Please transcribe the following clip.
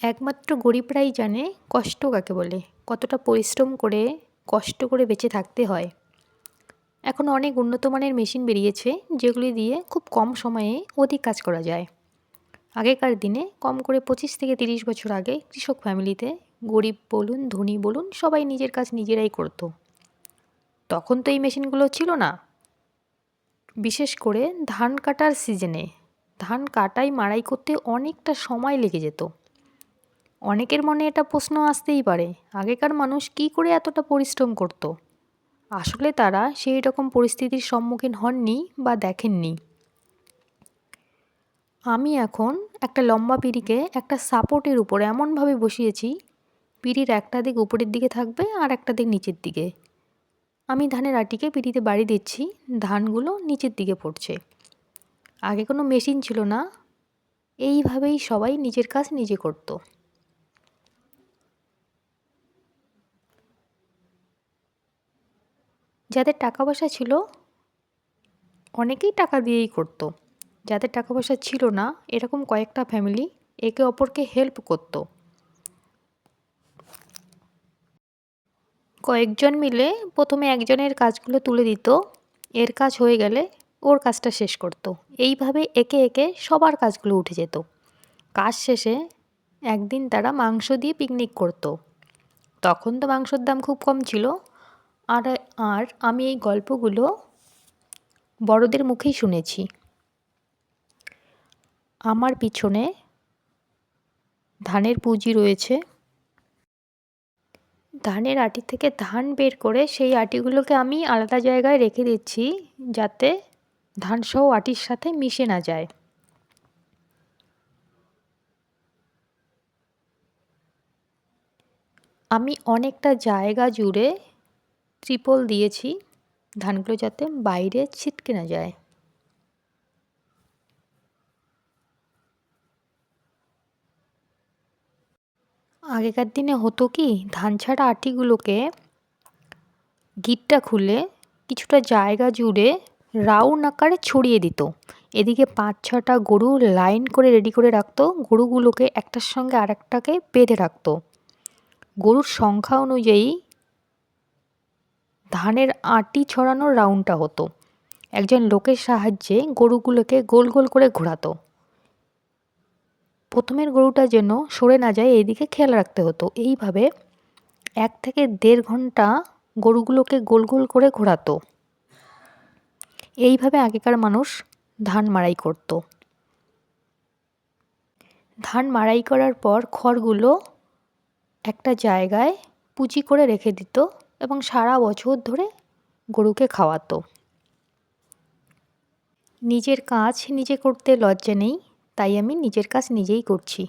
একমাত্র গরিবরাই জানে কষ্ট কাকে বলে, কতটা পরিশ্রম করে কষ্ট করে বেঁচে থাকতে হয়। এখন অনেক উন্নত মানের মেশিন বেরিয়েছে যেগুলি দিয়ে খুব কম সময়ে অধিক কাজ করা যায়। আগেকার দিনে কম করে 25 থেকে 30 বছর আগে কৃষক ফ্যামিলিতে গরিব বলুন ধনী বলুন সবাই নিজের কাজ নিজেরাই করতো। তখন তো এই মেশিনগুলো ছিল না। বিশেষ করে ধান কাটার সিজনে ধান কাটাই মাড়াই করতে অনেকটা সময় লেগে যেত। অনেকের মনে এটা প্রশ্ন আসতেই পারে, আগেকার মানুষ কী করে এতটা পরিশ্রম করত? আসলে তারা সেই রকম পরিস্থিতির সম্মুখীন হননি বা দেখেননি। আমি এখন একটা লম্বা পিঁড়িকে একটা সাপোর্টের উপরে এমনভাবে বসিয়েছি, পিঁড়ির একটা দিক উপরের দিকে থাকবে আর একটা দিক নিচের দিকে। আমি ধানের আটিকে পিঁড়িতে বাড়ি দিচ্ছি, ধানগুলো নিচের দিকে পড়ছে। আগে কোনো মেশিন ছিল না, এইভাবেই সবাই নিজের কাজ নিজে করতো। যাদের টাকা পয়সা ছিল অনেকেই টাকা দিয়েই করতো। যাদের টাকা পয়সা ছিল না এরকম কয়েকটা ফ্যামিলি একে অপরকে হেল্প করত। কয়েকজন মিলে প্রথমে একজনের কাজগুলো তুলে দিত, এর কাজ হয়ে গেলে ওর কাজটা শেষ করত। এইভাবে একে একে সবার কাজগুলো উঠে যেত। কাজ শেষে একদিন তারা মাংস দিয়ে পিকনিক করত। তখন তো মাংসের দাম খুব কম ছিল। আর আর আমি এই গল্পগুলো বড়দের মুখেই শুনেছি। আমার পিছনে ধানের পুঁজি রয়েছে। ধানের আটি থেকে ধান বের করে সেই আটিগুলোকে আমি আলাদা জায়গায় রেখে দিচ্ছি, যাতে ধানসহ আটির সাথে মিশে না যায়। আমি অনেকটা জায়গা জুড়ে ত্রিপল দিয়েছি, ধানগুলো যাতে বাইরে ছিটকে না যায়। আগেকার দিনে হতো কি, ধান ছাড়া আটিগুলোকে গিঁটটা খুলে কিছুটা জায়গা জুড়ে রাউন্ড আকারে ছড়িয়ে দিত। এদিকে 5-6টা গরু লাইন করে রেডি করে রাখতো, গরুগুলোকে একটার সঙ্গে আরেকটাকে বেঁধে রাখতো। গরুর সংখ্যা অনুযায়ী ধানের আটি ছড়ানোর রাউন্ডটা হতো। একজন লোকের সাহায্যে গরুগুলোকে গোল গোল করে ঘোরাতো। প্রথমের গরুটা যেন সরে না যায় এইদিকে খেয়াল রাখতে হতো। এইভাবে 1 থেকে 1.5 ঘন্টা গরুগুলোকে গোল গোল করে ঘোরাতো। এইভাবে আগেকার মানুষ ধান মাড়াই করত। ধান মাড়াই করার পর খড়গুলো একটা জায়গায় পুঁজি করে রেখে দিত এবং সারা বছর ধরে গরুকে খাওয়াতো। নিজের কাজ নিজে করতে লজ্জা নেই, তাই আমি নিজের কাজ নিজেই করছি।